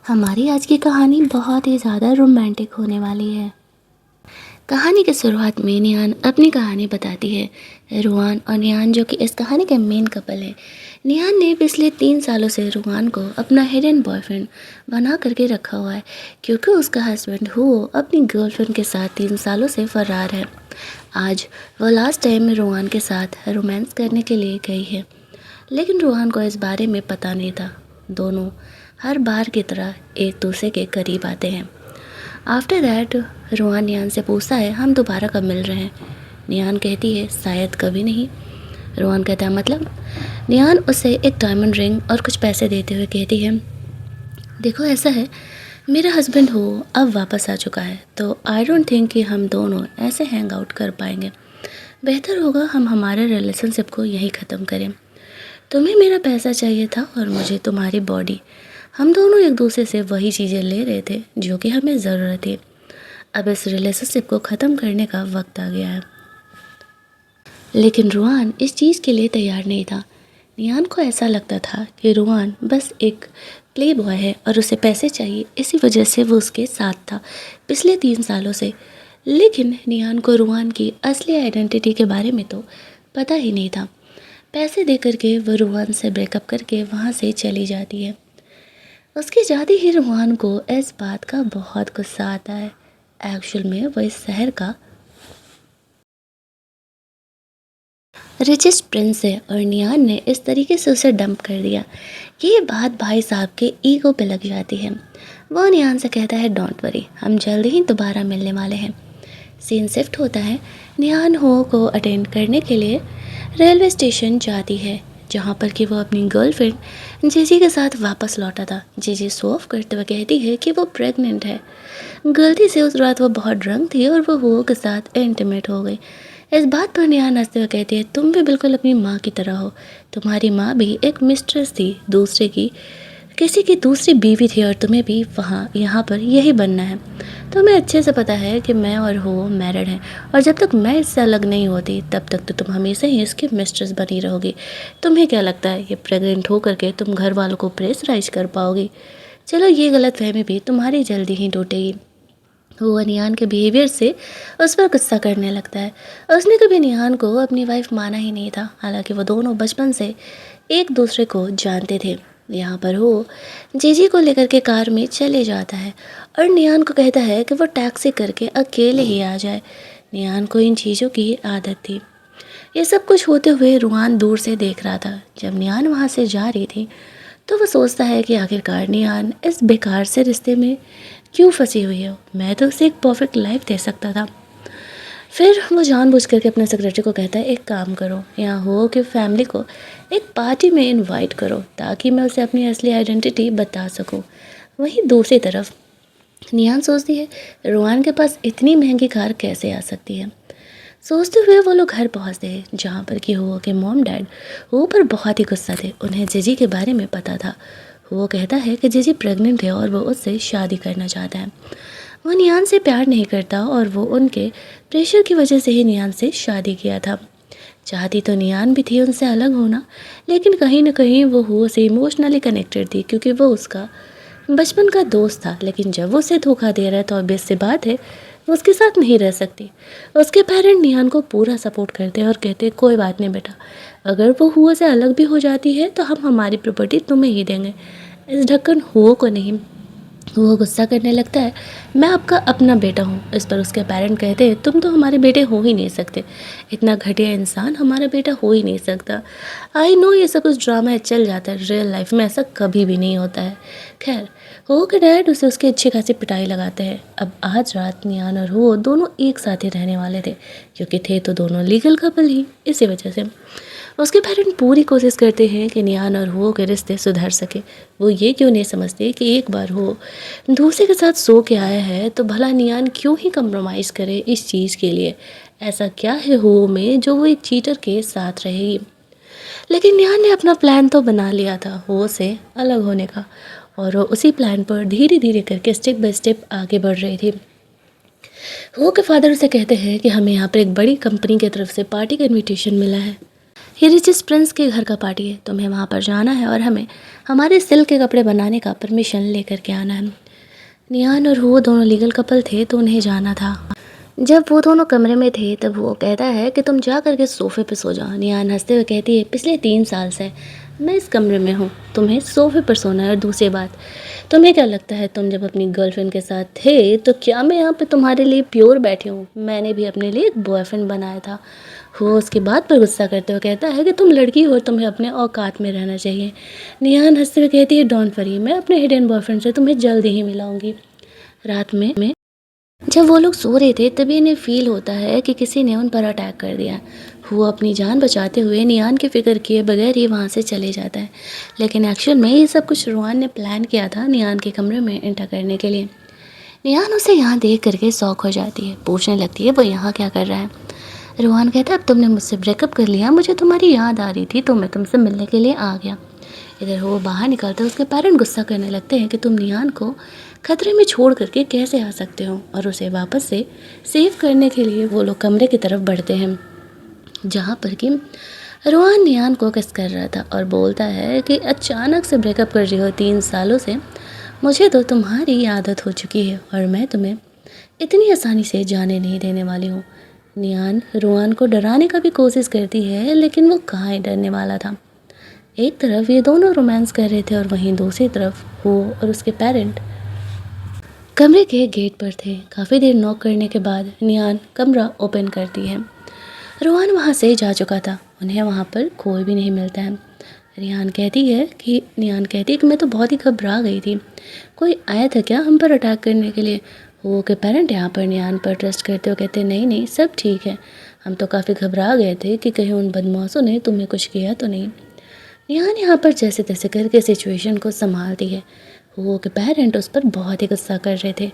हमारी आज की कहानी बहुत ही ज़्यादा रोमांटिक होने वाली है। कहानी की शुरुआत में नियान अपनी कहानी बताती है। रुआन और नियान जो कि इस कहानी के मेन कपल है। नियान ने पिछले 3 सालों से रुआन को अपना हिडन बॉयफ्रेंड बना करके रखा हुआ है, क्योंकि उसका हस्बैंड हुओ अपनी गर्लफ्रेंड के साथ 3 सालों से फरार है। आज वो लास्ट टाइम में रुआन के साथ रोमांस करने के लिए गई है, लेकिन रुआन को इस बारे में पता नहीं था। दोनों हर बार की तरह एक दूसरे के करीब आते हैं। आफ्टर दैट रुआन नियान से पूछता है, हम दोबारा कब मिल रहे हैं? नियान कहती है, शायद कभी नहीं। रुआन कहता है, मतलब? नियान उसे एक डायमंड रिंग और कुछ पैसे देते हुए कहती है, देखो ऐसा है, मेरा हस्बैंड हो अब वापस आ चुका है, तो आई डोंट थिंक कि हम दोनों ऐसे हैंग आउट कर पाएंगे। बेहतर होगा हम हमारे रिलेशनशिप को यहीं ख़त्म करें। तुम्हें मेरा पैसा चाहिए था और मुझे तुम्हारी बॉडी। हम दोनों एक दूसरे से वही चीज़ें ले रहे थे जो कि हमें ज़रूरत थी। अब इस रिलेशनशिप को ख़त्म करने का वक्त आ गया है। लेकिन रुआन इस चीज़ के लिए तैयार नहीं था। नियान को ऐसा लगता था कि रुआन बस एक प्ले बॉय है और उसे पैसे चाहिए, इसी वजह से वो उसके साथ था पिछले 3 सालों से। लेकिन नियान को रुआन की असली आइडेंटिटी के बारे में तो पता ही नहीं था। पैसे दे करके वो रुआन से ब्रेकअप करके वहाँ से चली जाती है। उसके जाते ही रुआन को इस बात का बहुत गुस्सा आता है। एक्चुअल में वो इस शहर का रिचेस्ट प्रिंस है और नियान ने इस तरीके से उसे डंप कर दिया। ये बात भाई साहब के ईगो पे लग जाती है। वो नियान से कहता है, डोंट वरी, हम जल्द ही दोबारा मिलने वाले हैं। सीन शिफ्ट होता है। नियान हो को अटेंड करने के लिए रेलवे स्टेशन जाती है, जहाँ पर कि वो अपनी गर्लफ्रेंड जीजी के साथ वापस लौटा था। जीजी शो ऑफ करते हुए कहती है कि वो प्रेग्नेंट है। गलती से उस रात वो बहुत ड्रंक थी और वो हुओ के साथ इंटीमेट हो गई। इस बात पर निहान हंसते हुए कहती है, तुम भी बिल्कुल अपनी माँ की तरह हो। तुम्हारी माँ भी एक मिस्ट्रेस थी, दूसरे की किसी की दूसरी बीवी थी, और तुम्हें भी वहाँ यहाँ पर यही बनना है। तुम्हें अच्छे से पता है कि मैं और हो मैरिड हैं, और जब तक मैं इससे अलग नहीं होती तब तक तो तुम हमेशा ही इसकी मिस्ट्रेस बनी रहोगी। तुम्हें क्या लगता है ये प्रेग्नेंट होकर के तुम घर वालों को प्रेशराइज कर पाओगी? चलो, ये गलत फहमी भी तुम्हारी जल्दी ही टूटेगी। वो निहान के बिहेवियर से उस पर गुस्सा करने लगता है। उसने कभी निहान को अपनी वाइफ माना ही नहीं था, हालांकि वो दोनों बचपन से एक दूसरे को जानते थे। यहाँ पर वो जीजी को लेकर के कार में चले जाता है और निहान को कहता है कि वो टैक्सी करके अकेले ही आ जाए। निहान को इन चीज़ों की आदत थी। ये सब कुछ होते हुए रुआन दूर से देख रहा था। जब निहान वहाँ से जा रही थी तो वो सोचता है कि आखिरकार निहान इस बेकार से रिश्ते में क्यों फंसी हुई हो। मैं तो उसे एक परफेक्ट लाइफ दे सकता था। फिर वो जानबूझ करके अपने सेक्रेटरी को कहता है, एक काम करो, यहाँ हो कि फैमिली को एक पार्टी में इनवाइट करो ताकि मैं उसे अपनी असली आइडेंटिटी बता सकूं। वहीं दूसरी तरफ निहान सोचती है, रुआन के पास इतनी महंगी कार कैसे आ सकती है। सोचते हुए वो लोग घर पहुंचते हैं, जहाँ पर कि हुआ के मॉम डैड हुआ पर बहुत ही गुस्सा थे। उन्हें जीजी के बारे में पता था। वो कहता है कि जीजी प्रेग्नेंट है और वो उससे शादी करना चाहता है। वो नियान से प्यार नहीं करता और वो उनके प्रेशर की वजह से ही नियान से शादी किया था। चाहती तो नियान भी थी उनसे अलग होना, लेकिन कहीं ना कहीं वो हुआ से इमोशनली कनेक्टेड थी, क्योंकि वो उसका बचपन का दोस्त था। लेकिन जब वो उसे धोखा दे रहा है तो ऑब्वियस सी बात है वो उसके साथ नहीं रह सकती। उसके पेरेंट निहान को पूरा सपोर्ट करते हैं और कहते हैं, कोई बात नहीं बेटा, अगर वो हुआ से अलग भी हो जाती है तो हम हमारी प्रॉपर्टी तुम्हें ही देंगे, इस ढक्कन हुआ को नहीं। वो गुस्सा करने लगता है, मैं आपका अपना बेटा हूँ। इस पर उसके पेरेंट कहते हैं, तुम तो हमारे बेटे हो ही नहीं सकते, इतना घटिया इंसान हमारा बेटा हो ही नहीं सकता। आई नो ये सब कुछ ड्रामा है, चल जाता है, रियल लाइफ में ऐसा कभी भी नहीं होता है। खैर, हो के डैड उसे उसकी अच्छी खासी पिटाई लगाते हैं। अब आज रात नियान और हो दोनों एक साथ ही रहने वाले थे, क्योंकि थे तो दोनों लीगल कपल ही। इसी वजह से उसके पेरेंट पूरी कोशिश करते हैं कि नियान और हो के रिश्ते सुधर सके। वो ये क्यों नहीं समझते कि एक बार हो दूसरे के साथ सो के आया है तो भला नियान क्यों ही कंप्रोमाइज़ करे इस चीज़ के लिए। ऐसा क्या है हो में जो वो एक चीटर के साथ रहेगी। लेकिन निहान ने अपना प्लान तो बना लिया था हो से अलग होने का, और वो उसी प्लान पर धीरे धीरे करके स्टेप बाय स्टेप आगे बढ़ रही थी। हो के फादर उसे कहते हैं कि हमें यहाँ पर एक बड़ी कंपनी की तरफ से पार्टी का इनविटेशन मिला है, ये रिचेस प्रिंस के घर का पार्टी है, तुम्हें वहाँ पर जाना है और हमें हमारे सिल्क के कपड़े बनाने का परमिशन लेकर के आना है। नियान और वो दोनों लीगल कपल थे तो उन्हें जाना था। जब वो दोनों कमरे में थे तब वो कहता है कि तुम जा करके सोफे पे सो जाओ। नियान हंसते हुए कहती है, पिछले 3 साल से मैं इस कमरे में हूँ, तुम्हें सोफे पर सोना है। और दूसरी बात, तुम्हें क्या लगता है तुम जब अपनी गर्लफ्रेंड के साथ थे तो क्या मैं यहाँ पे तुम्हारे लिए प्योर बैठी हूँ? मैंने भी अपने लिए एक बॉयफ्रेंड बनाया था। वो उसकी बात पर गुस्सा करते हुए कहता है कि तुम लड़की हो और तुम्हें अपने औकात में रहना चाहिए। नियान हंसते हुए कहती है, डोंट वरी, मैं अपने हिडन बॉयफ्रेंड से तुम्हें जल्दी ही मिलाऊंगी। रात में जब वो लोग सो रहे थे तभी इन्हें फील होता है कि किसी ने उन पर अटैक कर दिया। वो अपनी जान बचाते हुए नियान की फिक्र किए बगैर ही वहाँ से चले जाता है, लेकिन एक्चुअल में ये सब कुछ रुआन ने प्लान किया था नियान के कमरे में एंटर करने के लिए। नियान उसे यहाँ देख करके शॉक हो जाती है, पूछने लगती है वो यहाँ क्या कर रहा है। रुआन कहता है, अब तुमने मुझसे ब्रेकअप कर लिया, मुझे तुम्हारी याद आ रही थी तो मैं तुमसे मिलने के लिए आ गया। इधर वो बाहर निकलता है, उसके पेरेंट गुस्सा करने लगते हैं कि तुम नियान को खतरे में छोड़ करके कैसे आ सकते हो, और उसे वापस से सेव करने के लिए वो लोग कमरे की तरफ बढ़ते हैं जहाँ पर कि रुआन नियान को किस कर रहा था और बोलता है कि अचानक से ब्रेकअप कर रही हो 3 सालों से, मुझे तो तुम्हारी आदत हो चुकी है और मैं तुम्हें इतनी आसानी से जाने नहीं देने वाली हूँ। नियान रुआन को डराने का भी कोशिश करती है लेकिन वो कहाँ ही डरने वाला था। एक तरफ ये दोनों रोमांस कर रहे थे और वहीं दूसरी तरफ वो और उसके पेरेंट कमरे के गेट पर थे। काफ़ी देर नॉक करने के बाद नियान कमरा ओपन करती है। रोहन वहाँ से जा चुका था, उन्हें वहाँ पर कोई भी नहीं मिलता है। नियान कहती है कि मैं तो बहुत ही घबरा गई थी, कोई आया था क्या हम पर अटैक करने के लिए? वो के पेरेंट यहाँ पर नियान पर ट्रस्ट करते हुए कहते, नहीं नहीं सब ठीक है, हम तो काफ़ी घबरा गए थे कि कहीं उन बदमाशों ने तुम्हें कुछ किया तो नहीं। निहान यहाँ पर जैसे तैसे करके सिचुएशन को संभालती है। वो के पेरेंट उस पर बहुत ही गुस्सा कर रहे थे।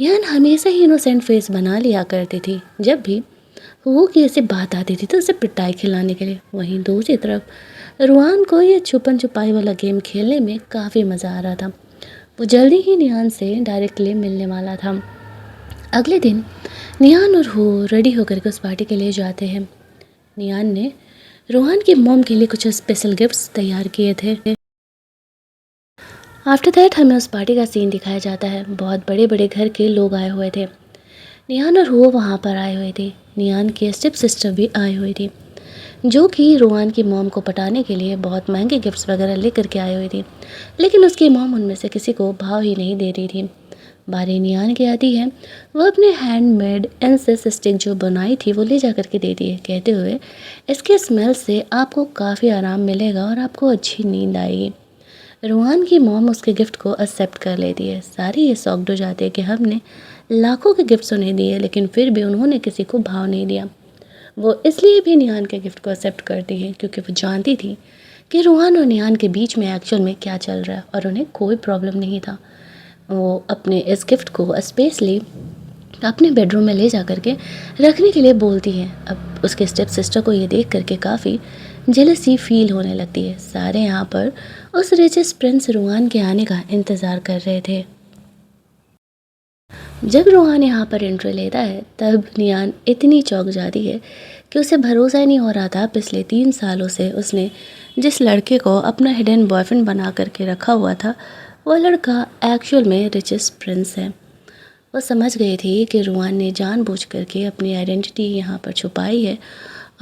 निहान हमेशा ही इनोसेंट फेस बना लिया करती थी जब भी वो की ऐसी बात आती थी तो उसे पिटाई खिलाने के लिए। वहीं दूसरी तरफ रुआन को ये छुपन छुपाई वाला गेम खेलने में काफ़ी मज़ा आ रहा था। वो जल्दी ही निहान से डायरेक्टली मिलने वाला था। अगले दिन निहान और वो रेडी होकर के उस पार्टी के लिए जाते हैं। निहान ने रोहन की मॉम के लिए कुछ स्पेशल गिफ्ट्स तैयार किए थे। आफ्टर दैट हमें उस पार्टी का सीन दिखाया जाता है। बहुत बड़े बड़े घर के लोग आए हुए थे। निहान और वो वहाँ पर आए हुए थे। निहान की स्टेप सिस्टर भी आई हुई थी जो कि रोहन की मॉम को पटाने के लिए बहुत महंगे गिफ्ट्स वगैरह लेकर के आई हुई थी, लेकिन उसकी मॉम उनमें से किसी को भाव ही नहीं दे रही थी। बारी नियान की आती है, वो अपने हैंडमेड इंसेस स्टिक जो बनाई थी वो ले जा करके देती है, कहते हुए इसके स्मेल से आपको काफ़ी आराम मिलेगा और आपको अच्छी नींद आएगी। रुहान की मॉम उसके गिफ्ट को एक्सेप्ट कर लेती है। सारी ये शॉक्ड हो जाती है कि हमने लाखों के गिफ्ट्स उन्हें दिए लेकिन फिर भी उन्होंने किसी को भाव नहीं दिया। वो इसलिए भी निहान के गिफ्ट को एक्सेप्ट करती है क्योंकि वो जानती थी कि रुहान और निहान के बीच में एक्चुअल में क्या चल रहा है और उन्हें कोई प्रॉब्लम नहीं था। वो अपने इस गिफ्ट को स्पेशली अपने बेडरूम में ले जा करके रखने के लिए बोलती है। अब उसके स्टेप सिस्टर को ये देख करके काफ़ी जेलसी फील होने लगती है। सारे यहाँ पर उस रिचेस प्रिंस रुहान के आने का इंतज़ार कर रहे थे। जब रुहान यहाँ पर एंट्री लेता है तब नियान इतनी चौंक जाती है कि उसे भरोसा ही नहीं हो रहा था। पिछले 3 सालों से उसने जिस लड़के को अपना हिडन बॉयफ्रेंड बना करके रखा हुआ था वो लड़का एक्चुअल में रिचेस प्रिंस है। वो समझ गई थी कि रुआन ने जानबूझ करके अपनी आइडेंटिटी यहाँ पर छुपाई है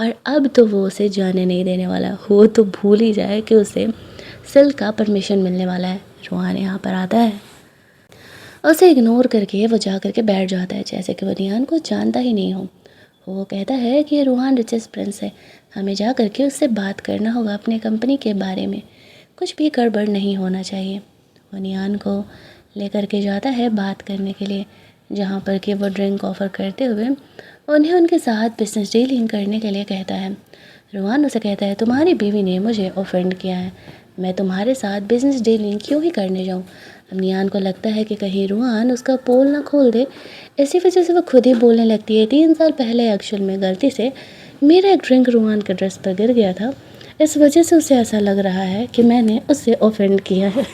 और अब तो वो उसे जाने नहीं देने वाला। वो तो भूल ही जाए कि उसे सिल का परमिशन मिलने वाला है। रुआन यहाँ पर आता है, उसे इग्नोर करके वो जा करके बैठ जाता है जैसे कि वो नियान को जानता ही नहीं हो। वो कहता है कि रुहान रिचेस प्रिंस है, हमें जा करके उससे बात करना होगा अपने कंपनी के बारे में, कुछ भी गड़बड़ नहीं होना चाहिए। वो नियान को लेकर के जाता है बात करने के लिए, जहाँ पर कि वो ड्रिंक ऑफ़र करते हुए उन्हें उनके साथ बिजनेस डीलिंग करने के लिए कहता है। रुहान उसे कहता है, तुम्हारी बीवी ने मुझे ऑफेंड किया है, मैं तुम्हारे साथ बिजनेस डीलिंग क्यों ही करने जाऊँ। अब नियान को लगता है कि कहीं रुहान उसका पोल ना खोल दे, इसी वजह से वो खुद ही बोलने लगती है, 3 साल पहले एक्चुअल में गलती से मेरा एक ड्रिंक रुहान के ड्रेस पर गिर गया था, इस वजह से उसे ऐसा लग रहा है कि मैंने उससे ऑफेंड किया है।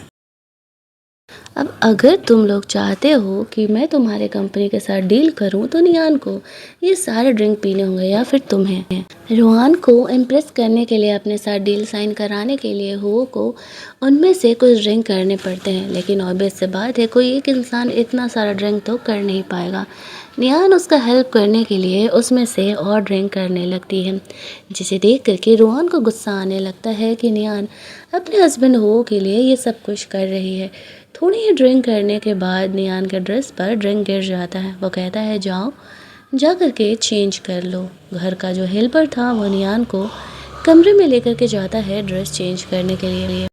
अब अगर तुम लोग चाहते हो कि मैं तुम्हारे कंपनी के साथ डील करूं तो नियान को ये सारे ड्रिंक पीने होंगे या फिर तुम्हें। रोहान को इम्प्रेस करने के लिए, अपने साथ डील साइन कराने के लिए हो को उनमें से कुछ ड्रिंक करने पड़ते हैं, लेकिन ऑब्वियस से बात है कोई एक इंसान इतना सारा ड्रिंक तो कर नहीं पाएगा। नियान उसका हेल्प करने के लिए उसमें से और ड्रिंक करने लगती है, जिसे देख करके रोहान को गुस्सा आने लगता है कि नियान अपने हस्बैंड हो के लिए ये सब कुछ कर रही है। थोड़ी ही ड्रिंक करने के बाद नियान के ड्रेस पर ड्रिंक गिर जाता है। वो कहता है जाओ जा कर के चेंज कर लो। घर का जो हेल्पर था वो नियान को कमरे में लेकर के जाता है ड्रेस चेंज करने के लिए।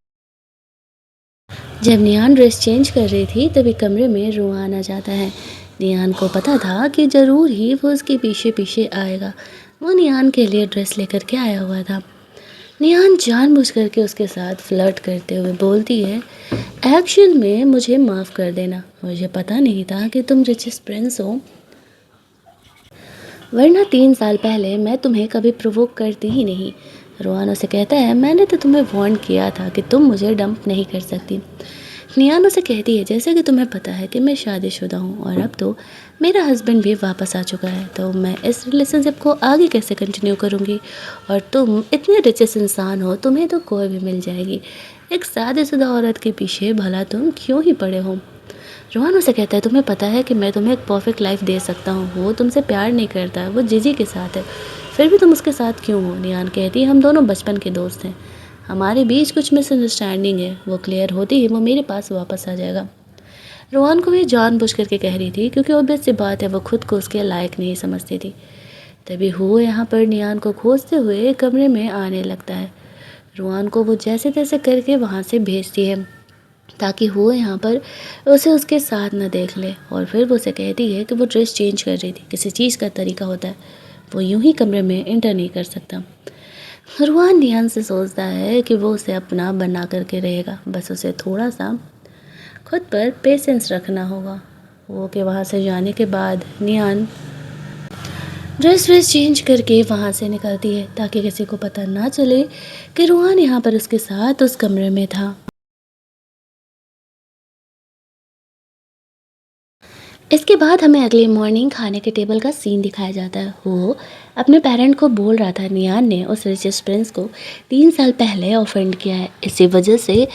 जब नियान ड्रेस चेंज कर रही थी तभी कमरे में रोहान आ जाता है। नियान को पता था कि ज़रूर ही वो उसके पीछे पीछे आएगा। वो नियान के लिए ड्रेस लेकर के आया हुआ था। नियान जानबूझ करके उसके साथ फ्लर्ट करते हुए बोलती है, एक्चुअल में मुझे माफ़ कर देना, मुझे पता नहीं था कि तुम रिचेस्ट प्रिंस हो, वरना 3 साल पहले मैं तुम्हें कभी प्रोवोक करती ही नहीं। रोहान उसे कहता है, मैंने तो तुम्हें वार्न किया था कि तुम मुझे डंप नहीं कर सकती। नियान उसे कहती है, जैसे कि तुम्हें पता है कि मैं शादीशुदा हूँ और अब तो मेरा हस्बैंड भी वापस आ चुका है, तो मैं इस रिलेशनशिप को आगे कैसे कंटिन्यू करूँगी, और तुम इतने रिचेस इंसान हो, तुम्हें तो कोई भी मिल जाएगी, एक शादीशुदा औरत के पीछे भला तुम क्यों ही पड़े हो। रोहन उसे कहता है, तुम्हें पता है कि मैं तुम्हें एक परफेक्ट लाइफ दे सकता हूँ, वो तुमसे प्यार नहीं करता, वो जीजी के साथ है, फिर भी तुम उसके साथ क्यों हो। नियान कहती है, हम दोनों बचपन के दोस्त हैं, हमारे बीच कुछ मिसअंडरस्टैंडिंग है, वो क्लियर होती ही वो मेरे पास वापस आ जाएगा। रोहन को भी जानबूझ करके कह रही थी, क्योंकि ऑब्वियस सी बात है वो खुद को उसके लायक नहीं समझती थी। तभी वो यहाँ पर नियान को खोजते हुए कमरे में आने लगता है। रोहन को वो जैसे तैसे करके वहाँ से भेजती है ताकि वो यहाँ पर उसे उसके साथ न देख ले, और फिर वो उसे कहती है कि वो ड्रेस चेंज कर रही थी, किसी चीज़ का तरीका होता है, वो यूं ही कमरे में एंटर नहीं कर सकता। रुआन ध्यान से सोचता है कि वो उसे अपना बना करके रहेगा, बस उसे थोड़ा सा खुद पर पेशेंस रखना होगा। वो के वहाँ से जाने के बाद नियान ड्रेस चेंज करके वहाँ से निकलती है ताकि किसी को पता ना चले कि रुआन यहाँ पर उसके साथ उस कमरे में था। इसके बाद हमें अगले मॉर्निंग खाने के टेबल का सीन दिखाया जाता है। वो अपने पेरेंट को बोल रहा था, नियान ने उस रिचेस्ट प्रिंस को 3 साल पहले ऑफेंड किया है, इसी वजह से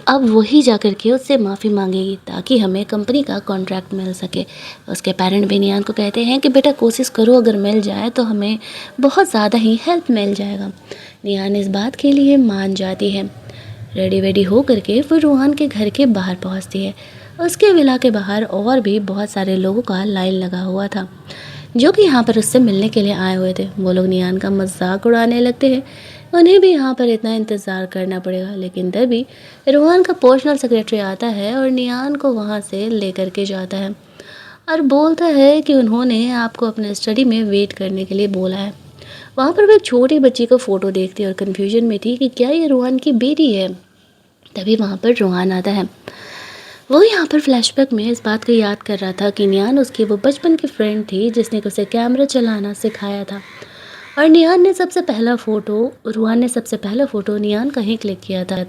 अब वही जा कर के उससे माफ़ी मांगेगी ताकि हमें कंपनी का कॉन्ट्रैक्ट मिल सके। उसके पेरेंट भी नियान को कहते हैं कि बेटा कोशिश करो, अगर मिल जाए तो हमें बहुत ज़्यादा ही हेल्प मिल जाएगा। नियान इस बात के लिए मान जाती है। रेडी वेडी हो करके वो रूहान के घर के बाहर पहुंचती है। उसके विला के बाहर और भी बहुत सारे लोगों का लाइन लगा हुआ था जो कि यहाँ पर उससे मिलने के लिए आए हुए थे। वो लोग नियान का मजाक उड़ाने लगते हैं, उन्हें भी यहाँ पर इतना इंतज़ार करना पड़ेगा, लेकिन तभी रूहान का पर्सनल सेक्रेटरी आता है और नियान को वहाँ से लेकर के जाता है और बोलता है कि उन्होंने आपको अपने स्टडी में वेट करने के लिए बोला है। वहाँ पर वो एक छोटी बच्ची को फ़ोटो देखती और कन्फ्यूजन में थी कि क्या ये रूहान की बेटी है। तभी वहाँ पर रोहान आता है। वो यहाँ पर फ्लैशबैक में इस बात को याद कर रहा था कि नियान उसकी वो बचपन की फ्रेंड थी जिसने उसे कैमरा चलाना सिखाया था, और रूहान ने सबसे पहला फ़ोटो नियान का ही क्लिक किया था।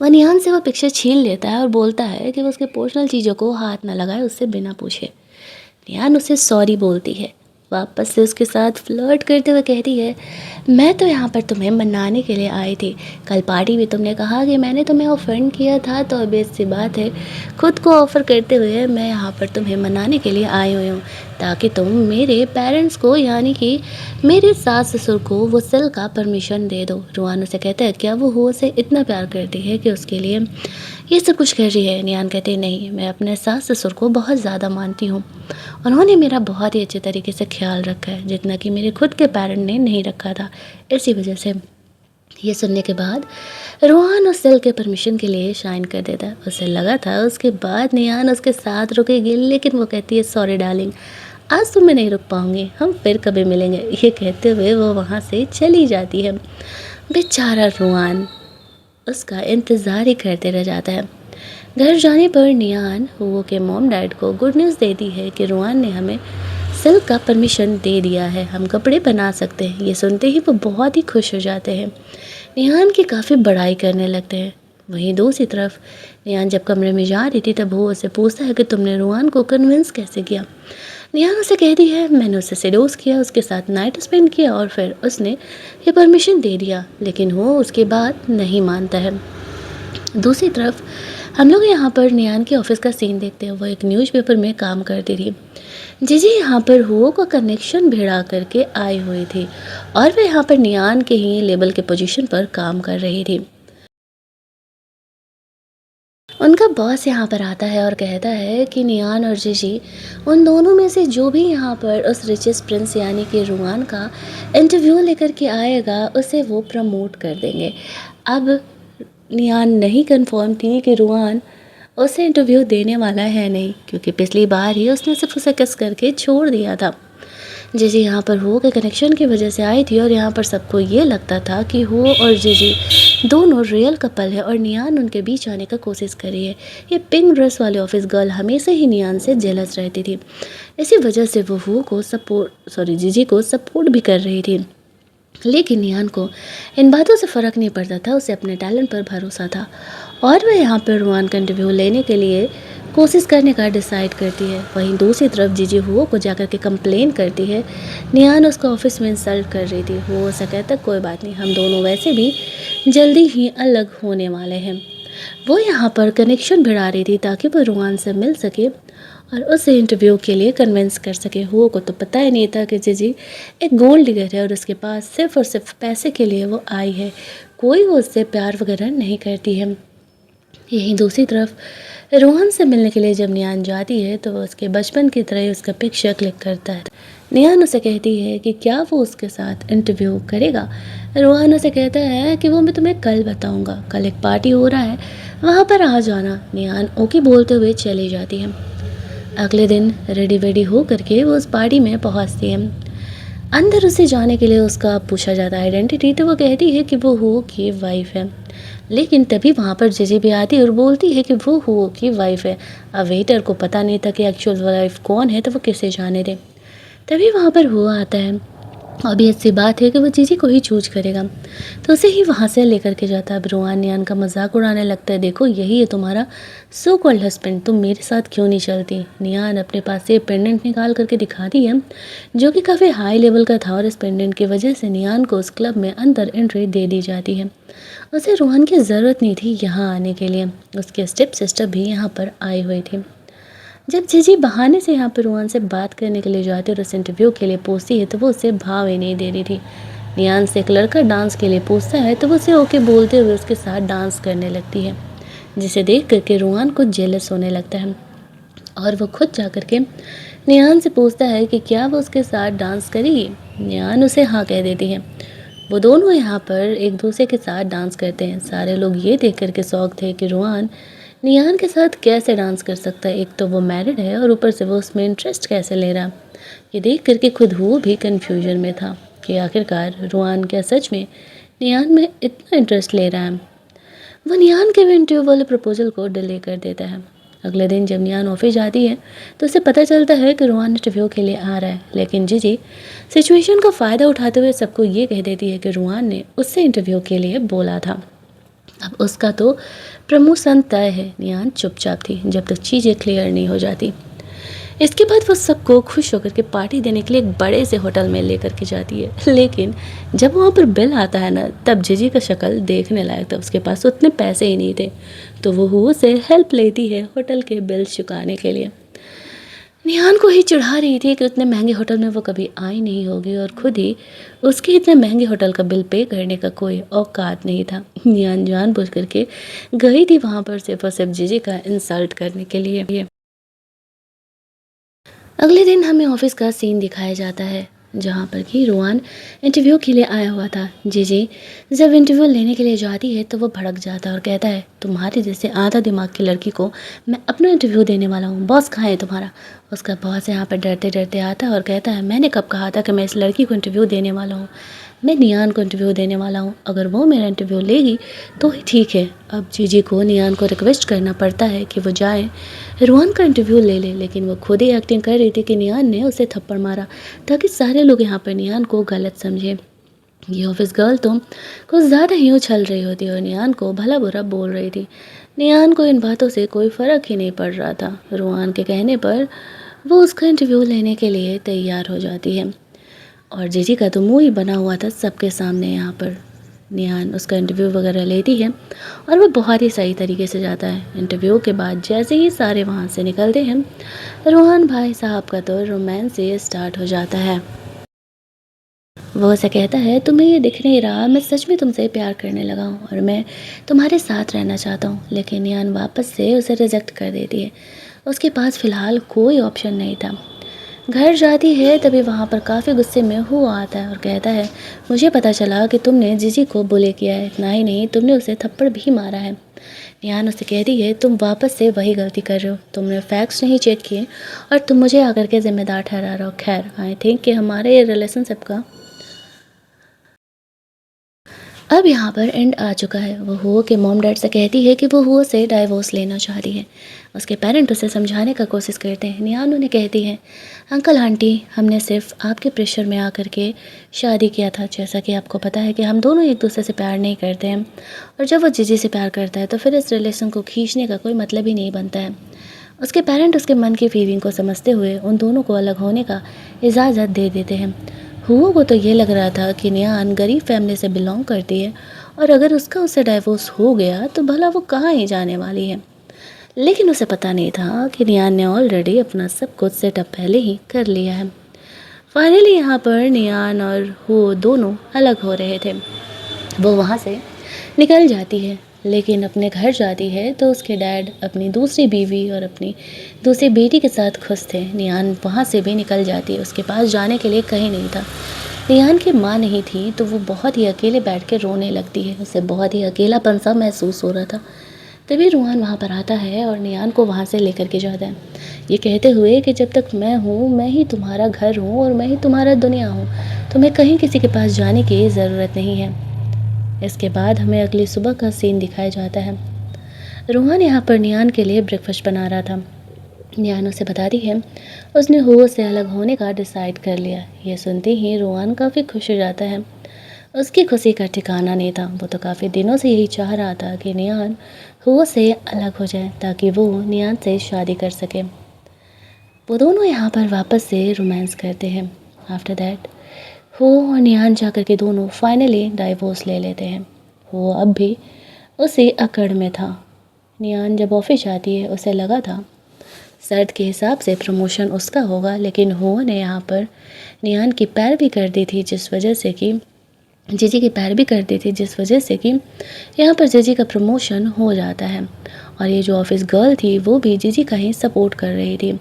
वह नियान से वो पिक्चर छीन लेता है और बोलता है कि वो उसके पर्सनल चीज़ों को हाथ न लगाए, उससे बिना पूछे। नियान उसे सॉरी बोलती है, वापस से उसके साथ फ्लर्ट करते हुए कहती है, मैं तो यहाँ पर तुम्हें मनाने के लिए आई थी, कल पार्टी में तुमने कहा कि मैंने तुम्हें ऑफेंड किया था, तो अब सी बात है खुद को ऑफ़र करते हुए मैं यहाँ पर तुम्हें मनाने के लिए आई हुई हूँ ताकि तुम मेरे पेरेंट्स को, यानी कि मेरे सास ससुर को वो सेल का परमिशन दे दो। रुआन से कहता है, क्या वो हो उसे इतना प्यार करती है कि उसके लिए ये सब कुछ कर रही है। नियान कहते हैं, नहीं, मैं अपने सास ससुर को बहुत ज़्यादा मानती हूँ, उन्होंने मेरा बहुत ही अच्छे तरीके से ख्याल रखा है जितना कि मेरे खुद के पेरेंट ने नहीं रखा था, इसी वजह से। ये सुनने के बाद रोहान उस सेल के परमिशन के लिए शाइन कर देता है। उसे लगा था उसके बाद नियान उसके साथ रुकेगी, लेकिन वो कहती है, सॉरी डार्लिंग, आज तो मैं नहीं रुक पाऊँगी, हम फिर कभी मिलेंगे। ये कहते हुए वो वहाँ से चली जाती है। बेचारा रोहान उसका इंतज़ार ही करते रह जाता है। घर जाने पर नियान हुओ के मॉम डैड को गुड न्यूज़ देती है कि रोहान ने हमें सिल्क का परमिशन दे दिया है, हम कपड़े बना सकते हैं। ये सुनते ही वो बहुत ही खुश हो जाते हैं, निहान की काफ़ी बड़ाई करने लगते हैं। वहीं दूसरी तरफ निहान जब कमरे में जा रही थी तब वो उसे पूछता है कि तुमने रोहान को कन्विंस कैसे किया। निहान उसे कहती है मैंने उसे सेडोज किया, उसके साथ नाइट स्पेंड किया और फिर उसने ये परमिशन दे दिया, लेकिन वो उसकी बात नहीं मानता है। दूसरी तरफ हम लोग यहाँ पर नियान के ऑफिस का सीन देखते हैं। वो एक न्यूज़पेपर में काम करती थी। जीजी यहाँ पर हुओ का कनेक्शन भिड़ा करके आई हुई थी और वह यहाँ पर नियान के ही लेबल के पोजीशन पर काम कर रही थी। उनका बॉस यहाँ पर आता है और कहता है कि नियान और जीजी उन दोनों में से जो भी यहाँ पर उस रिचेस्ट प्रिंस यानी कि रुआन का इंटरव्यू लेकर के आएगा उसे वो प्रमोट कर देंगे। अब नियान नहीं कंफर्म थी कि रुआन उसे इंटरव्यू देने वाला है नहीं, क्योंकि पिछली बार ही उसने सिर्फ उसे किस करके छोड़ दिया था। जीजी यहाँ पर हो के कनेक्शन की वजह से आई थी और यहाँ पर सबको ये लगता था कि हो और जीजी दोनों रियल कपल है और नियान उनके बीच आने का कोशिश कर रही है। ये पिंक ड्रेस वाले ऑफिस गर्ल हमेशा ही नियान से जेलस रहती थी, इसी वजह से वो हो को जीजी को सपोर्ट भी कर रही थी। लेकिन नियान को इन बातों से फ़र्क नहीं पड़ता था, उसे अपने टैलेंट पर भरोसा था और वह यहाँ पर रुआन का इंटरव्यू लेने के लिए कोशिश करने का डिसाइड करती है। वहीं दूसरी तरफ जीजी हुओ को जाकर के कंप्लेन करती है नियान उसको ऑफिस में इंसल्ट कर रही थी। वो उसे कहता कोई बात नहीं, हम दोनों वैसे भी जल्दी ही अलग होने वाले हैं। वो यहाँ पर कनेक्शन भिड़ा रही थी ताकि वो रुआन से मिल सके और उसे इंटरव्यू के लिए कन्विंस कर सके। हुओ को तो पता ही नहीं था कि जीजी एक गोल्ड डिगर है और उसके पास सिर्फ और सिर्फ पैसे के लिए वो आई है, कोई वो उससे प्यार वगैरह नहीं करती है। यहीं दूसरी तरफ रोहन से मिलने के लिए जब नियान जाती है तो वो उसके बचपन की तरह ही उसका पिक्चर क्लिक करता है। नियान उसे कहती है कि क्या वो उसके साथ इंटरव्यू करेगा। रोहन उसे कहता है कि वो मैं तुम्हें कल बताऊंगा, कल एक पार्टी हो रहा है, वहाँ पर आ जाना। नियान ओके बोलते हुए चली जाती है। अगले दिन रेडी वेडी हो करके वो उस पार्टी में पहुँचती है। अंदर उसे जाने के लिए उसका पूछा जाता है आइडेंटिटी, तो वो कहती है कि वो हो की वाइफ है। लेकिन तभी वहाँ पर जीजी भी आती है और बोलती है कि वो हो की वाइफ है। अब वेटर को पता नहीं था कि एक्चुअल वाइफ कौन है, तो वो किसे जाने दे। तभी वहाँ पर हुआ आता है। ऑब्वियस सी बात है कि वो जीजी को ही चूज करेगा, तो उसे ही वहाँ से लेकर के जाता है। अब रोहान नियान का मजाक उड़ाने लगता है, देखो यही है तुम्हारा सो कॉल्ड हस्बैंड, तुम मेरे साथ क्यों नहीं चलती। नियान अपने पास से पेंडेंट निकाल करके दिखाती है जो कि काफ़ी हाई लेवल का था और इस पेंडेंट की वजह से नियान को उस क्लब में अंदर एंट्री दे दी जाती है। उसे रोहन की ज़रूरत नहीं थी यहाँ आने के लिए, उसके स्टेप सिस्टर भी यहाँ पर आई हुई थी। जब जीजी बहाने से यहाँ पर रोहन से बात करने के लिए जाती है और उस इंटरव्यू के लिए पूछती है तो वो उसे भाव ही नहीं दे रही थी। नियान से एक लड़का डांस के लिए पूछता है तो वो उसे ओके बोलते हुए उसके साथ डांस करने लगती है, जिसे देख करके रोहन को जेलस होने लगता है और वो खुद जा कर के नियान से पूछता है कि क्या वो उसके साथ डांस करेगी। नियान उसे हाँ कह देती है। वो दोनों यहाँ पर एक दूसरे के साथ डांस करते हैं। सारे लोग ये देख कर के शौक थे कि रोहन नियान के साथ कैसे डांस कर सकता है, एक तो वो मैरिड है और ऊपर से वो उसमें इंटरेस्ट कैसे ले रहा। ये देख करके खुद वो भी कन्फ्यूजन में था कि आखिरकार रोहन क्या सच में नियान में इतना इंटरेस्ट ले रहा है। वो नियान के भी इंटरव्यू वाले प्रपोजल को डिले कर देता है। अगले दिन जब नियान ऑफिस जाती है तो उसे पता चलता है कि रोहन इंटरव्यू के लिए आ रहा है, लेकिन जीजी सिचुएशन का फ़ायदा उठाते हुए सबको ये कह देती है कि रोहन ने उससे इंटरव्यू के लिए बोला था। अब उसका तो प्रमोशन तय है। नियान चुपचाप थी जब तक चीज़ें क्लियर नहीं हो जाती। इसके बाद वो सबको खुश होकर के पार्टी देने के लिए एक बड़े से होटल में लेकर के जाती है। लेकिन जब वहाँ पर बिल आता है ना, तब जीजी का शक्ल देखने लायक था। उसके पास उतने पैसे ही नहीं थे, तो वो हुआ से हेल्प लेती है होटल के बिल चुकाने के लिए। निहान को ही चिढ़ा रही थी कि उतने महंगे होटल में वो कभी आई नहीं होगी और खुद ही उसके इतने महंगे होटल का बिल पे करने का कोई औकात नहीं था। निहान जानबूझ करके गई थी वहाँ पर सिर्फ और सिर्फ जीजी का इंसल्ट करने के लिए। अगले दिन हमें ऑफिस का सीन दिखाया जाता है जहाँ पर कि रोहन इंटरव्यू के लिए आया हुआ था। जीजी जब इंटरव्यू लेने के लिए जाती है तो वो भड़क जाता है और कहता है तुम्हारे जैसे आधा दिमाग की लड़की को मैं अपना इंटरव्यू देने वाला हूँ, बॉस कहाँ है तुम्हारा। उसका बॉस यहाँ पर डरते डरते आता है और कहता है मैंने कब कहा था कि मैं इस लड़की को इंटरव्यू देने वाला हूँ, मैं नियान को इंटरव्यू देने वाला हूँ, अगर वो मेरा इंटरव्यू लेगी तो ही ठीक है। अब जीजी को नियान को रिक्वेस्ट करना पड़ता है कि वो जाए रोहन का इंटरव्यू ले ले, लेकिन वो खुद ही एक्टिंग कर रही थी कि नियान ने उसे थप्पड़ मारा ताकि सारे लोग यहाँ पर नियान को गलत समझे। ये ऑफिस गर्ल तो कुछ ज़्यादा ही उछल रही होती और नियान को भला बुरा बोल रही थी। नियान को इन बातों से कोई फ़र्क ही नहीं पड़ रहा था। रोहन के कहने पर वो उसका इंटरव्यू लेने के लिए तैयार हो जाती है और जीजी का तो मुंह ही बना हुआ था सबके सामने। यहाँ पर निहान उसका इंटरव्यू वगैरह लेती है और वो बहुत ही सही तरीके से जाता है। इंटरव्यू के बाद जैसे ही सारे वहाँ से निकलते हैं, रोहन भाई साहब का तो रोमांस से स्टार्ट हो जाता है। वो उसे कहता है, तुम्हें ये दिख नहीं रहा, मैं सच में तुमसे प्यार करने लगा हूँ और मैं तुम्हारे साथ रहना चाहता हूँ। लेकिन निहान वापस से उसे रिजेक्ट कर देती है। उसके पास फ़िलहाल कोई ऑप्शन नहीं था। घर जाती है तभी वहाँ पर काफ़ी गुस्से में हुआ आता है और कहता है, मुझे पता चला कि तुमने जीजी को बुले किया है। इतना ही नहीं, तुमने उसे थप्पड़ भी मारा है। निहान उससे कहती है, तुम वापस से वही गलती कर रहे हो। तुमने फैक्ट्स नहीं चेक किए और तुम मुझे आकर के ज़िम्मेदार ठहरा रहे हो। खैर, आई थिंक कि हमारे रिलेशनशिप का अब यहाँ पर एंड आ चुका है। वो हुओ के मॉम डैड से कहती है कि वो हुओ से डाइवोर्स लेना चाहती है। उसके पेरेंट उसे समझाने का कोशिश करते हैं। निहान उन्हें कहती है, अंकल आंटी, हमने सिर्फ आपके प्रेशर में आकर के शादी किया था। जैसा कि आपको पता है कि हम दोनों एक दूसरे से प्यार नहीं करते हैं और जब वो जीजी से प्यार करता है तो फिर इस रिलेशन को खींचने का कोई मतलब ही नहीं बनता है। उसके पेरेंट उसके मन की फीलिंग को समझते हुए उन दोनों को अलग होने का इजाज़त दे देते हैं। हुओ को तो ये लग रहा था कि निहान गरीब फैमिली से बिलोंग करती है और अगर उसका उससे डाइवोर्स हो गया तो भला वो कहाँ ही जाने वाली है। लेकिन उसे पता नहीं था कि निहान ने ऑलरेडी अपना सब कुछ सेटअप पहले ही कर लिया है। फाइनली यहाँ पर निहान और हुओ दोनों अलग हो रहे थे। वो वहाँ से निकल जाती है लेकिन अपने घर जाती है तो उसके डैड अपनी दूसरी बीवी और अपनी दूसरी बेटी के साथ खुश थे। निहान वहाँ से भी निकल जाती है, उसके पास जाने के लिए कहीं नहीं था। निहान की माँ नहीं थी तो वो बहुत ही अकेले बैठ के रोने लगती है। उसे बहुत ही अकेलापन सा महसूस हो रहा था। तभी रूहान वहाँ पर आता है और निहान को वहाँ से लेकर के जाता है, ये कहते हुए कि जब तक मैं हूँ मैं ही तुम्हारा घर हूँ और मैं ही तुम्हारा दुनिया हूँ। तुम्हें कहीं किसी के पास जाने की ज़रूरत नहीं है। इसके बाद हमें अगली सुबह का सीन दिखाया जाता है। रूहान यहाँ पर निहान के लिए ब्रेकफास्ट बना रहा था। निहान उसे बताती है उसने हुओ से अलग होने का डिसाइड कर लिया। ये सुनते ही रूहान काफ़ी खुश हो जाता है। उसकी खुशी का ठिकाना नहीं था। वो तो काफ़ी दिनों से यही चाह रहा था कि निहान हुओ से अलग हो जाए ताकि वो निहान से शादी कर सके। वो दोनों यहाँ पर वापस से रोमांस करते हैं। आफ्टर दैट वो और निहान जाकर के दोनों फाइनली डाइवोर्स ले लेते हैं। वो अब भी उसी अकड़ में था। निहान जब ऑफिस जाती है उसे लगा था शर्त के हिसाब से प्रमोशन उसका होगा, लेकिन हो ने यहाँ पर निहान की पैरवी कर दी थी जिस वजह से कि जीजी की पैरवी कर दी थी जिस वजह से कि यहाँ पर जीजी का प्रमोशन हो जाता है। और ये जो ऑफिस गर्ल थी वो भी जीजी का ही सपोर्ट कर रही थी।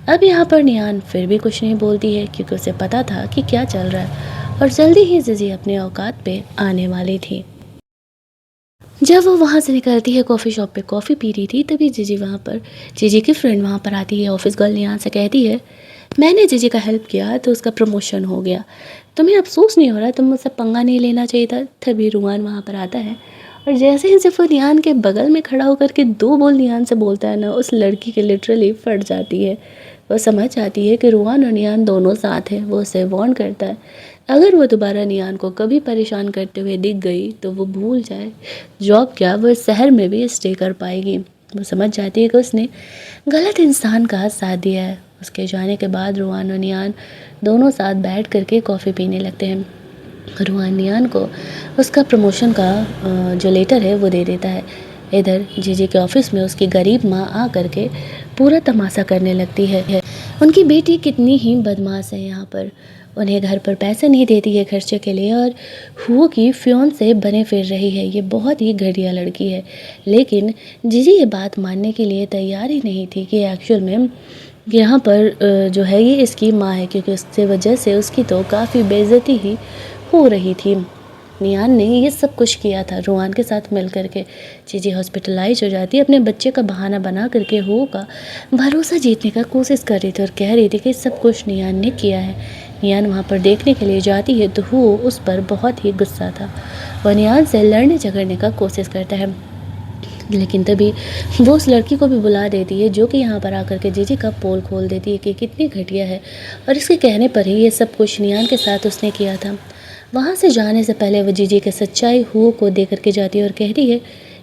अब यहाँ पर निहान फिर भी कुछ नहीं बोलती है क्योंकि उसे पता था कि क्या चल रहा है और जल्दी ही जीजी अपने औकात पे आने वाली थी। जब वो वहाँ से निकलती है, कॉफ़ी शॉप पे कॉफ़ी पी रही थी, तभी जीजी की फ्रेंड वहाँ पर आती है। ऑफिस गर्ल निहान से कहती है, मैंने जीजी का हेल्प किया तो उसका प्रमोशन हो गया। तुम्हें अफसोस नहीं हो रहा? तुम मुझसे पंगा नहीं लेना चाहिए था। तभी रूहान वहाँ पर आता है और जैसे ही सिर्फ वो निहान के बगल में खड़ा होकर के दो बोल निहान से बोलता है ना, उस लड़की की लिटरली फट जाती है। वो समझ जाती है कि रूहान और निहान दोनों साथ हैं। वो उसे वार्न करता है, अगर वो दोबारा निहान को कभी परेशान करते हुए दिख गई तो वो भूल जाए, जॉब क्या वो इस शहर में भी स्टे कर पाएगी। वो समझ जाती है कि उसने गलत इंसान का साथ दिया है। उसके जाने के बाद रूहान और निहान दोनों साथ बैठ करके कॉफ़ी पीने लगते हैं। रूहान निहान को उसका प्रमोशन का जो लेटर है वो दे देता है। इधर जीजी के ऑफिस में उसकी गरीब माँ आ करके पूरा तमाशा करने लगती है। उनकी बेटी कितनी ही बदमाश है, यहाँ पर उन्हें घर पर पैसे नहीं देती है खर्चे के लिए और हुओ की फ्योन से बने फिर रही है। ये बहुत ही घटिया लड़की है। लेकिन जीजी ये बात मानने के लिए तैयार ही नहीं थी कि एक्चुअल में यहाँ पर जो है ये इसकी माँ है, क्योंकि उससे वजह से उसकी तो काफ़ी बेइज्जती ही हो रही थी। निहान ने ये सब कुछ किया था रूहान के साथ मिल करके। जीजी हॉस्पिटलाइज हो जाती है, अपने बच्चे का बहाना बना करके हो का भरोसा जीतने का कोशिश कर रही थी और कह रही थी कि सब कुछ निहान ने किया है। निहान वहाँ पर देखने के लिए जाती है तो वो उस पर बहुत ही गुस्सा था। वह निहान से लड़ने झगड़ने का कोशिश करता है, लेकिन तभी वो उस लड़की को भी बुला देती है जो कि यहाँ पर आकर के जीजी का पोल खोल देती है कि कितनी घटिया है और इसके कहने पर ही ये सब कुछ निहान के साथ उसने किया था। वहाँ से जाने से पहले वो जीजी की सच्चाई हुओ को दे करके जाती है और कह रही है,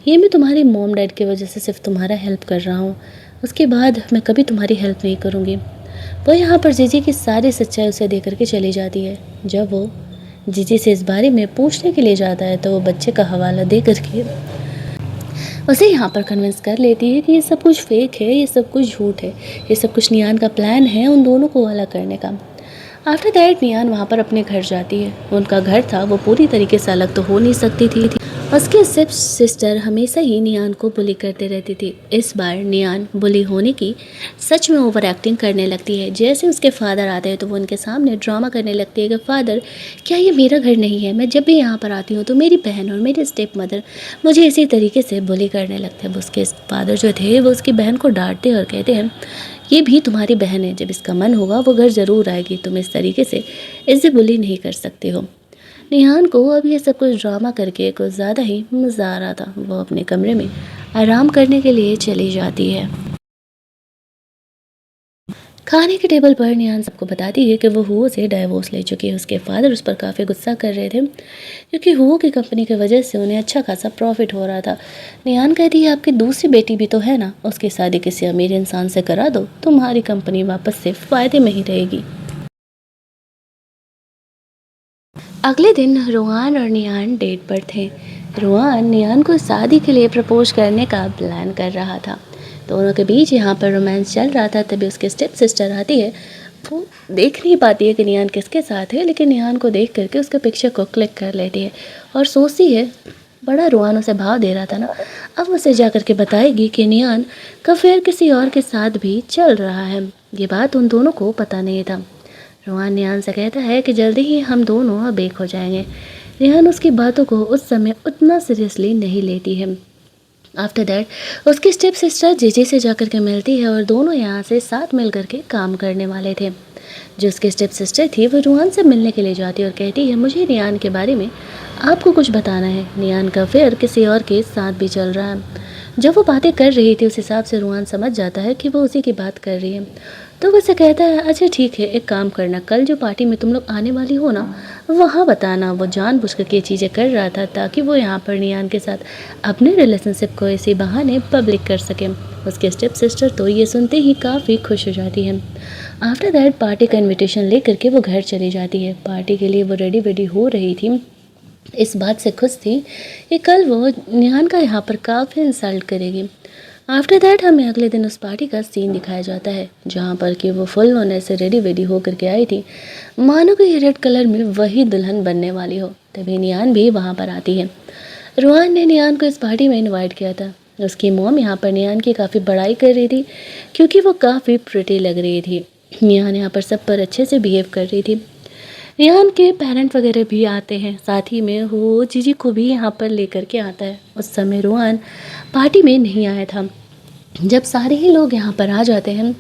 ये मैं तुम्हारी मॉम डैड की वजह से सिर्फ तुम्हारा हेल्प कर रहा हूँ, उसके बाद मैं कभी तुम्हारी हेल्प नहीं करूँगी। वो यहाँ पर जीजी की सारी सच्चाई उसे दे करके चली जाती है। जब वो जीजी से इस बारे में पूछने के लिए जाता है तो वो बच्चे का हवाला दे करके उसे यहाँ पर कन्विंस कर लेती है कि ये सब कुछ फेक है, ये सब कुछ झूठ है, ये सब कुछ नियान का प्लान है उन दोनों को अलग करने का। आफ्टर दैट नियान वहाँ पर अपने घर जाती है। उनका घर था वो पूरी तरीके से अलग तो हो नहीं सकती थी। उसकी स्टेप सिस्टर हमेशा ही नियान को बुली करते रहती थी। इस बार नियान बुली होने की सच में ओवर एक्टिंग करने लगती है। जैसे उसके फादर आते हैं तो वो उनके सामने ड्रामा करने लगती है कि फादर क्या ये मेरा घर नहीं है, मैं जब भी यहाँ पर आती हूँ तो मेरी बहन और मेरी स्टेप मदर मुझे इसी तरीके से बुली करने लगते हैं। उसके फादर जो थे वो उसकी बहन को डांटते और कहते हैं ये भी तुम्हारी बहन है, जब इसका मन होगा वो घर ज़रूर आएगी, तुम इस तरीके से इसे बुली नहीं कर सकते हो। निहान को अब ये सब कुछ ड्रामा करके कुछ ज़्यादा ही मज़ा आ रहा था। वो अपने कमरे में आराम करने के लिए चली जाती है। खाने के टेबल पर निहान सबको बताती है कि वो हुओ से डाइवोर्स ले चुकी है। उसके फादर उस पर काफ़ी गुस्सा कर रहे थे क्योंकि हुओ की कंपनी की वजह से उन्हें अच्छा खासा प्रॉफिट हो रहा था। निहान कहती है आपकी दूसरी बेटी भी तो है ना, उसकी शादी किसी अमीर इंसान से करा दो, तुम्हारी कंपनी वापस से फ़ायदे में ही रहेगी। अगले दिन रोहान और निहान डेट पर थे। रोहान निहान को शादी के लिए प्रपोज करने का प्लान कर रहा था। दोनों के बीच यहाँ पर रोमांस चल रहा था। तभी उसकी स्टेप सिस्टर आती है। वो देख नहीं पाती है कि निहान किसके साथ है, लेकिन निहान को देख करके उसके पिक्चर को क्लिक कर लेती है और सोचती है बड़ा रोहान उसे भाव दे रहा था ना, अब उसे जा कर के बताएगी कि निहान का अफेयर किसी और के साथ भी चल रहा है। ये बात उन दोनों को पता नहीं था। रोहान निहान से कहता है कि जल्दी ही हम दोनों अब एक हो जाएंगे। निहान उसकी बातों को उस समय उतना सीरियसली नहीं लेती है। आफ्टर दैट उसकी स्टेप सिस्टर जीजी से जाकर के मिलती है और दोनों यहाँ से साथ मिल करके काम करने वाले थे। जो उसकी स्टेप सिस्टर थी वो रोहान से मिलने के लिए जाती है और कहती है मुझे निहान के बारे में आपको कुछ बताना है। निहान का अफेयर किसी और के साथ भी चल रहा है। जब वो बातें कर रही थी उस हिसाब से रोहान समझ जाता है कि वो उसी की बात कर रही है। तो वो उसे कहता है अच्छा ठीक है, एक काम करना, कल जो पार्टी में तुम लोग आने वाली हो ना वहाँ बताना। वो जानबूझ कर के चीज़ें कर रहा था ताकि वो यहाँ पर नियान के साथ अपने रिलेशनशिप को इसी बहाने पब्लिक कर सके। उसके स्टेप सिस्टर तो ये सुनते ही काफ़ी खुश हो जाती है। आफ्टर दैट पार्टी का इन्विटेशन लेकर के वो घर चली जाती है। पार्टी के लिए वो रेडी वेडी हो रही थी। इस बात से खुश थी कि कल वो निहान का यहाँ पर काफ़ी इंसल्ट करेगी। आफ्टर दैट हमें अगले दिन उस पार्टी का सीन दिखाया जाता है जहाँ पर कि वो फुल होने से रेडी वेडी होकर के आई थी, मानो कि ये रेड कलर में वही दुल्हन बनने वाली हो। तभी नियान भी वहाँ पर आती है। रोहान ने नियान को इस पार्टी में इनवाइट किया था। उसकी मॉम यहाँ पर नियान की काफ़ी बड़ाई कर रही थी क्योंकि वो काफ़ी प्रिटी लग रही थी। नियान यहाँ पर सब पर अच्छे से बिहेव कर रही थी। रेहान के पेरेंट वगैरह भी आते हैं, साथ ही में वो जीजी को भी यहाँ पर लेकर के आता है। उस समय रोहान पार्टी में नहीं आया था। जब सारे ही लोग यहाँ पर आ जाते हैं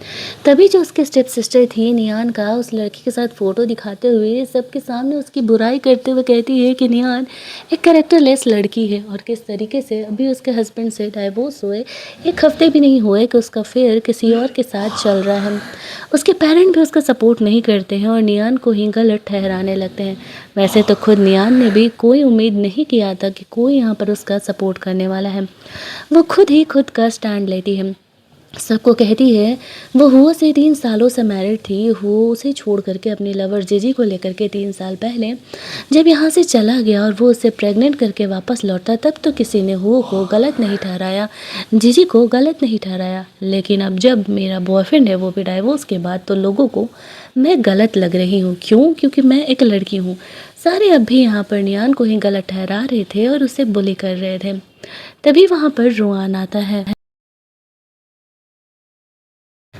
तभी जो उसके स्टेप सिस्टर थी नियान का उस लड़की के साथ फ़ोटो दिखाते हुए सबके सामने उसकी बुराई करते हुए कहती है कि नियान एक कैरेक्टरलेस लड़की है और किस तरीके से अभी उसके हस्बैंड से डाइवोर्स हुए 1 हफ्ते भी नहीं हुए कि उसका अफेयर किसी और के साथ चल रहा है। उसके पेरेंट भी उसका सपोर्ट नहीं करते हैं और नियान को ही गलत ठहराने लगते हैं। वैसे तो खुद नियान ने भी कोई उम्मीद नहीं किया था कि कोई यहाँ पर उसका सपोर्ट करने वाला है। वो खुद ही खुद का स्टैंड लेती है। सबको कहती है वो हुओ से 3 सालों से मैरिड थी। हुओ उसे छोड़ करके अपने लवर जीजी को लेकर के 3 साल पहले जब यहाँ से चला गया और वो उसे प्रेग्नेंट करके वापस लौटा तब तो किसी ने हुओ को गलत नहीं ठहराया, जीजी को गलत नहीं ठहराया। लेकिन अब जब मेरा बॉयफ्रेंड है वो भी डाइवोर्स के बाद तो लोगों को मैं गलत लग रही हूँ। क्यों? क्योंकि मैं एक लड़की हूँ। सारे अब भी यहाँ पर नियान को ही गलत ठहरा रहे थे और उसे बुली कर रहे थे। तभी वहाँ पर रोहान आता है।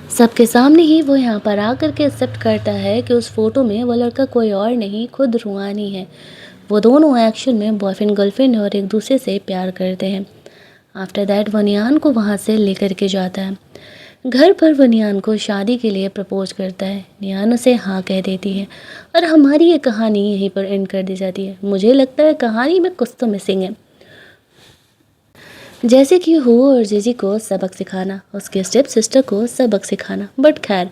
सबके सामने ही वो यहाँ पर आकर के एक्सेप्ट करता है कि उस फोटो में वो लड़का कोई और नहीं खुद रोहान ही है। वो दोनों एक्चुअल में बॉयफ्रेंड गर्लफ्रेंड और एक दूसरे से प्यार करते हैं। आफ्टर दैट वो नियान को वहाँ से लेकर के जाता है। घर पर वो नियान को शादी के लिए प्रपोज करता है। नियान उसे हाँ कह देती है और हमारी ये कहानी यहीं पर एंड कर दी जाती है। मुझे लगता है कहानी में कुछ तो मिसिंग है, जैसे कि हुओ और जीजी को सबक सिखाना, उसके स्टेप सिस्टर को सबक सिखाना। बट खैर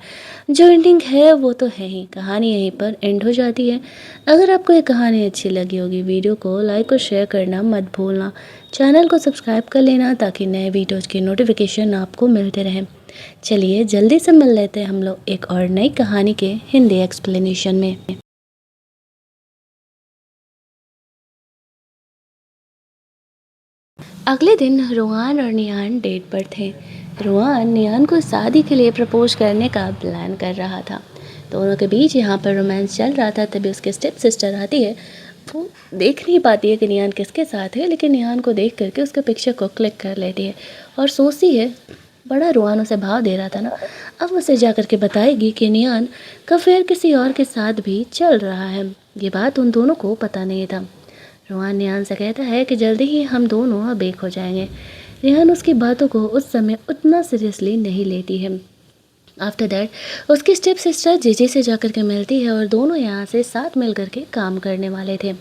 जो एंडिंग है वो तो है ही, कहानी यहीं पर एंड हो जाती है। अगर आपको ये कहानी अच्छी लगी होगी वीडियो को लाइक और शेयर करना मत भूलना। चैनल को सब्सक्राइब कर लेना ताकि नए वीडियोज़ की नोटिफिकेशन आपको मिलते रहें। चलिए जल्दी से मिल लेते हैं हम लोग एक और नई कहानी के हिंदी एक्सप्लेनेशन में। अगले दिन रोहान और नियान डेट पर थे। रोहान नियान को शादी के लिए प्रपोज करने का प्लान कर रहा था। दोनों के बीच यहाँ पर रोमांस चल रहा था। तभी उसके स्टेप सिस्टर आती है। वो देख नहीं पाती है कि नियान किसके साथ है, लेकिन नियान को देख करके उसके पिक्चर को क्लिक कर लेती है और सोचती है बड़ा रोहान उसे भाव दे रहा था ना, अब उसे जा कर के बताएगी कि नियान का अफेयर किसी और के साथ भी चल रहा है। ये बात उन दोनों को पता नहीं था। रोहान निहान से कहता है कि जल्दी ही हम दोनों अब एक हो जाएंगे। निहान उसकी बातों को उस समय उतना सीरियसली नहीं लेती है। आफ्टर दैट उसकी स्टेप सिस्टर जीजी से जाकर के मिलती है और दोनों यहाँ से साथ मिल करके काम करने वाले थे।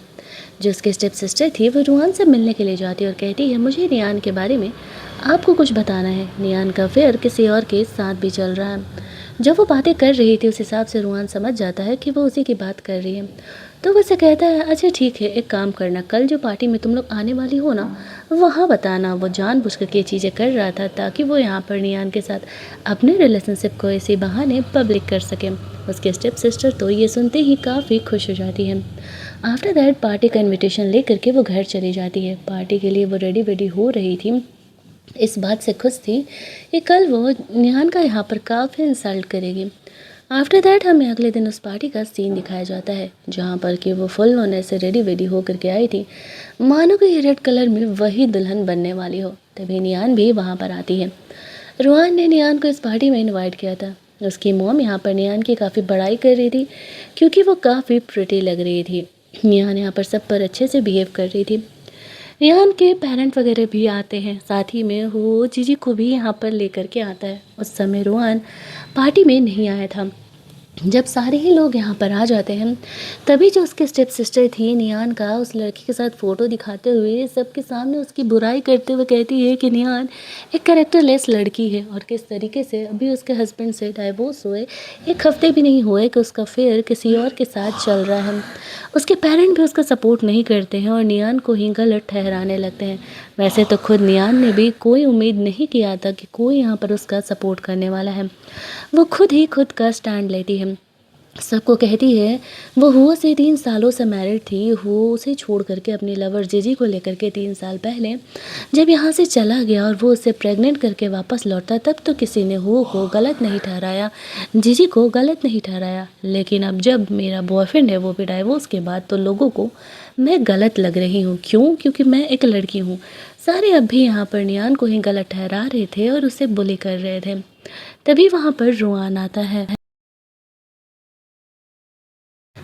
जो उसकी स्टेप सिस्टर थी वो रोहान से मिलने के लिए जाती है और कहती है मुझे नियान के बारे में आपको कुछ बताना है। नियान का अफेयर किसी और के साथ भी चल रहा है। जब वो बातें कर रही थी उस हिसाब से रोहान समझ जाता है कि वो उसी की बात कर रही है। तो वो उसे कहता है अच्छा ठीक है, एक काम करना, कल जो पार्टी में तुम लोग आने वाली हो ना वहाँ बताना। वो जानबूझ कर ये चीज़ें कर रहा था ताकि वो यहाँ पर नियान के साथ अपने रिलेशनशिप को इसी बहाने पब्लिक कर सके। उसके स्टेप सिस्टर तो ये सुनते ही काफ़ी खुश हो जाती है। आफ्टर दैट पार्टी का इन्विटेशन लेकर के वो घर चली जाती है। पार्टी के लिए वो रेडी वेडी हो रही थी। इस बात से खुश थी कि कल वो निहान का यहाँ पर काफ़ी इंसल्ट करेगी। आफ्टर दैट हमें अगले दिन उस पार्टी का सीन दिखाया जाता है जहाँ पर कि वो फुल होने से रेडी वेडी होकर के आई थी, मानो कि रेड कलर में वही दुल्हन बनने वाली हो। तभी नियान भी वहाँ पर आती है। रोहान ने नियान को इस पार्टी में इनवाइट किया था। उसकी मॉम यहाँ पर नियान की काफ़ी बड़ाई कर रही थी क्योंकि वो काफ़ी प्रिटी लग रही थी। नियान यहाँ पर सब पर अच्छे से बिहेव कर रही थी। निहान के पेरेंट वगैरह भी आते हैं, साथ ही में वो जीजी को भी यहाँ पर लेकर के आता है। उस समय रोहान पार्टी में नहीं आया था। जब सारे ही लोग यहाँ पर आ जाते हैं तभी जो उसके स्टेप सिस्टर थी नियान का उस लड़की के साथ फ़ोटो दिखाते हुए सबके सामने उसकी बुराई करते हुए कहती है कि नियान एक कैरेक्टरलेस लड़की है और किस तरीके से अभी उसके हस्बैंड से डाइवोर्स हुए 1 हफ्ते भी नहीं हुए कि उसका अफेयर किसी और के साथ चल रहा है। उसके पेरेंट भी उसका सपोर्ट नहीं करते हैं और नियान को ही गलत ठहराने लगते हैं। वैसे तो खुद नियान ने भी कोई उम्मीद नहीं किया था कि कोई यहाँ पर उसका सपोर्ट करने वाला है। वो खुद ही खुद का स्टैंड लेती है। सबको कहती है वो हुआ से 3 सालों से मैरिड थी। वो उसे छोड़ करके अपनी लवर जीजी को लेकर के 3 साल पहले जब यहाँ से चला गया और वो उसे प्रेग्नेंट करके वापस लौटा तब तो किसी ने हुआ को गलत नहीं ठहराया, जीजी को गलत नहीं ठहराया। लेकिन अब जब मेरा बॉयफ्रेंड है वो भी डाइवोर्स के बाद तो लोगों को मैं गलत लग रही हूँ। क्यों? क्योंकि मैं एक लड़की हूँ। सारे अब भी यहाँ पर नियान को ही गलत ठहरा रहे थे और उसे बुली कर रहे थे। तभी वहाँ पर रोहान आता है।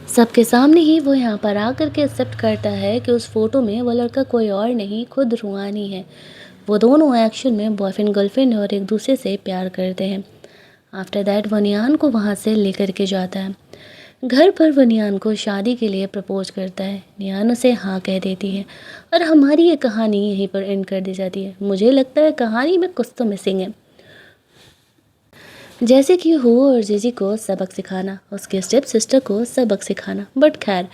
सबके सामने ही वो यहाँ पर आकर के एक्सेप्ट करता है कि उस फोटो में वो लड़का कोई और नहीं खुद रोहान ही है। वो दोनों एक्शन में बॉयफ्रेंड गर्लफ्रेंड और एक दूसरे से प्यार करते हैं। आफ्टर दैट वो नियान को वहाँ से लेकर के जाता है। घर पर वो नियान को शादी के लिए प्रपोज करता है। नियान उसे हाँ कह देती है और हमारी ये कहानी यहीं पर एंड कर दी जाती है। मुझे लगता है कहानी में कुछ तो मिसिंग है, जैसे कि हो और जीजी को सबक सिखाना, उसके स्टेप सिस्टर को सबक सिखाना। बट खैर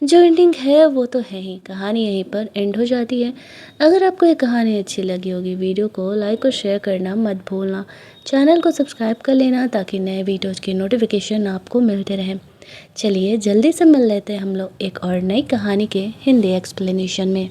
जो एंडिंग है वो तो है ही, कहानी यहीं पर एंड हो जाती है। अगर आपको ये कहानी अच्छी लगी होगी वीडियो को लाइक और शेयर करना मत भूलना। चैनल को सब्सक्राइब कर लेना ताकि नए वीडियोज़ की नोटिफिकेशन आपको मिलते रहें। चलिए जल्दी से मिल लेते हैं हम लोग एक और नई कहानी के हिंदी एक्सप्लेनेशन में।